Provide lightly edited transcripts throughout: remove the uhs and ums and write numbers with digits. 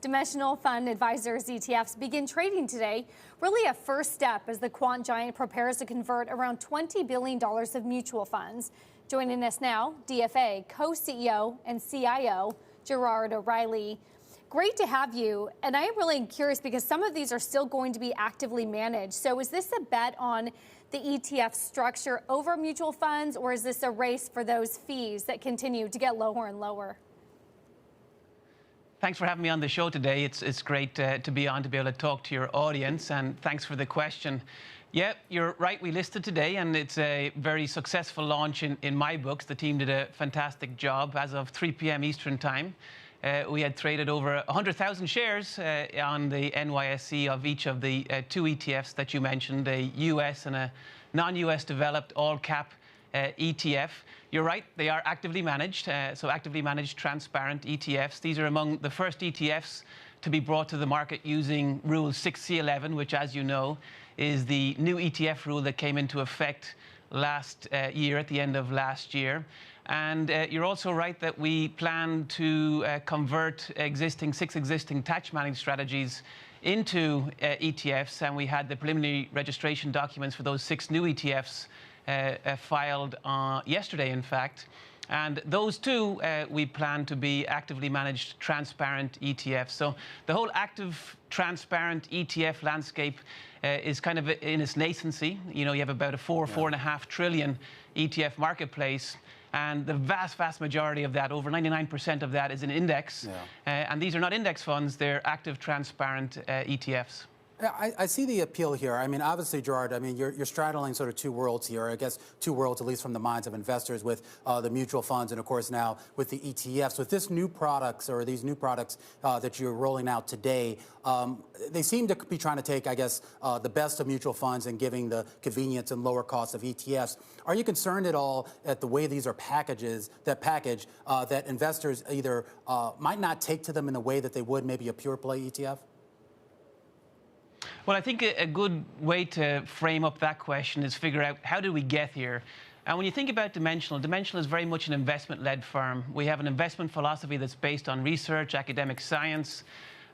Dimensional Fund Advisors ETFs begin trading today, really a first step as the quant giant prepares to convert around $20 billion of mutual funds. Joining us now, DFA co-CEO and CIO, Gerard O'Reilly. Great to have you. And I am really curious because some of these are still going to be actively managed. So is this a bet on the ETF structure over mutual funds, or is this a race for those fees that continue to get lower and lower? Thanks for having me on the show today. It's great to be on, to be able to talk to your audience, and thanks for the question. Yeah, you're right, we listed today, and it's a very successful launch in my books. The team did a fantastic job. As of 3 p.m. Eastern Time, we had traded over 100,000 shares on the NYSE of each of the two ETFs that you mentioned, a US and a non-US developed all-cap ETF. You're right, they are actively managed, so actively managed transparent ETFs. These are among the first ETFs to be brought to the market using Rule 6C11, which, as you know, is the new ETF rule that came into effect last year, at the end of last year. And you're also right that we plan to convert six existing tax managed strategies into ETFs, and we had the preliminary registration documents for those 6 new ETFs filed yesterday, in fact. And those two, we plan to be actively managed, transparent ETFs. So the whole active, transparent ETF landscape is kind of in its nascency. You know, you have about a $4.5 trillion ETF marketplace. And the vast majority of that, over 99% of that, is an index. And these are not index funds, they're active, transparent ETFs. I see the appeal here. I mean, obviously, Gerard, I mean, you're straddling sort of two worlds here. I guess two worlds, at least from the minds of investors, with the mutual funds and, of course, now with the ETFs. With this new products, or these new products that you're rolling out today, they seem to be trying to take, I guess, the best of mutual funds and giving the convenience and lower cost of ETFs. Are you concerned at all at the way these are that investors either might not take to them in the way that they would maybe a pure play ETF? Well, I think a good way to frame up that question is figure out how did we get here. And when you think about Dimensional is very much an investment-led firm. We have an investment philosophy that's based on research, academic science,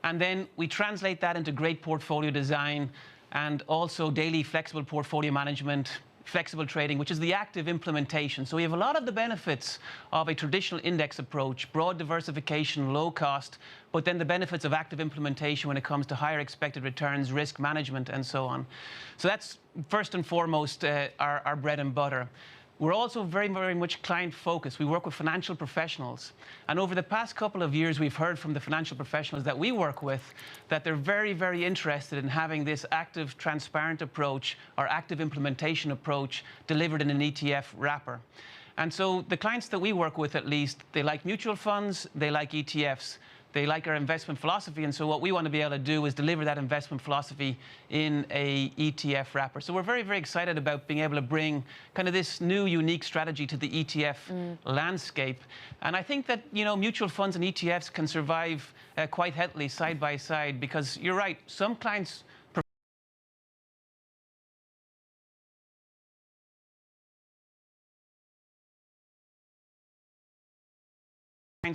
and then we translate that into great portfolio design and also daily flexible portfolio management, flexible trading, which is the active implementation. So we have a lot of the benefits of a traditional index approach, broad diversification, low cost, but then the benefits of active implementation when it comes to higher expected returns, risk management, and so on. So that's first and foremost our bread and butter. We're also very much client-focused. We work with financial professionals. And over the past couple of years, we've heard from the financial professionals that we work with that they're very interested in having this active, transparent approach or active implementation approach delivered in an ETF wrapper. And so the clients that we work with, at least, they like mutual funds, they like ETFs. They like our investment philosophy, and so what we want to be able to do is deliver that investment philosophy in a ETF wrapper. So we're very excited about being able to bring kind of this new, unique strategy to the ETF landscape. And I think that, you know, mutual funds and ETFs can survive quite healthily side by side, because you're right, some clients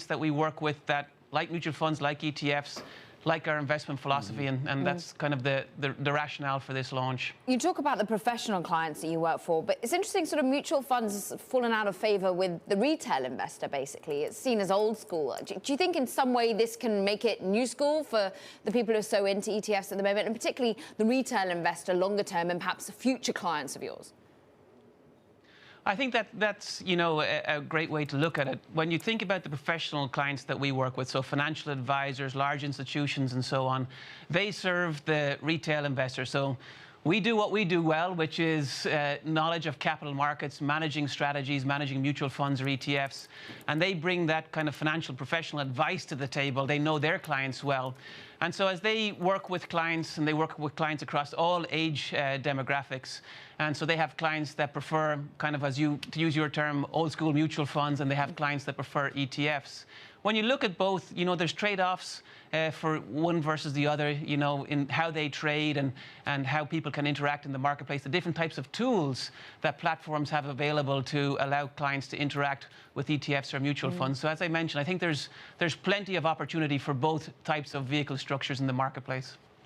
that we work with that like mutual funds, like ETFs, like our investment philosophy, and that's kind of the rationale for this launch. You talk about the professional clients that you work for, but it's interesting, sort of mutual funds have fallen out of favor with the retail investor, basically. It's seen as old school. Do you think in some way this can make it new school for the people who are so into ETFs at the moment, and particularly the retail investor longer term and perhaps future clients of yours? I think that's, you know, a great way to look at it. When you think about the professional clients that we work with, so financial advisors, large institutions, and so on, they serve the retail investor. So we do what we do well, which is knowledge of capital markets, managing strategies, managing mutual funds or ETFs. And they bring that kind of financial professional advice to the table. They know their clients well. And so as they work with clients, and they work with clients across all age demographics, and so they have clients that prefer kind of, to use your term, old school mutual funds, and they have clients that prefer ETFs. when you look at both, there's trade-offs for one versus the other, in how they trade and how people can interact in the marketplace, the different types of tools that platforms have available to allow clients to interact with ETFs or mutual funds. So as I mentioned, I think there's plenty of opportunity for both types of vehicle structures in the marketplace.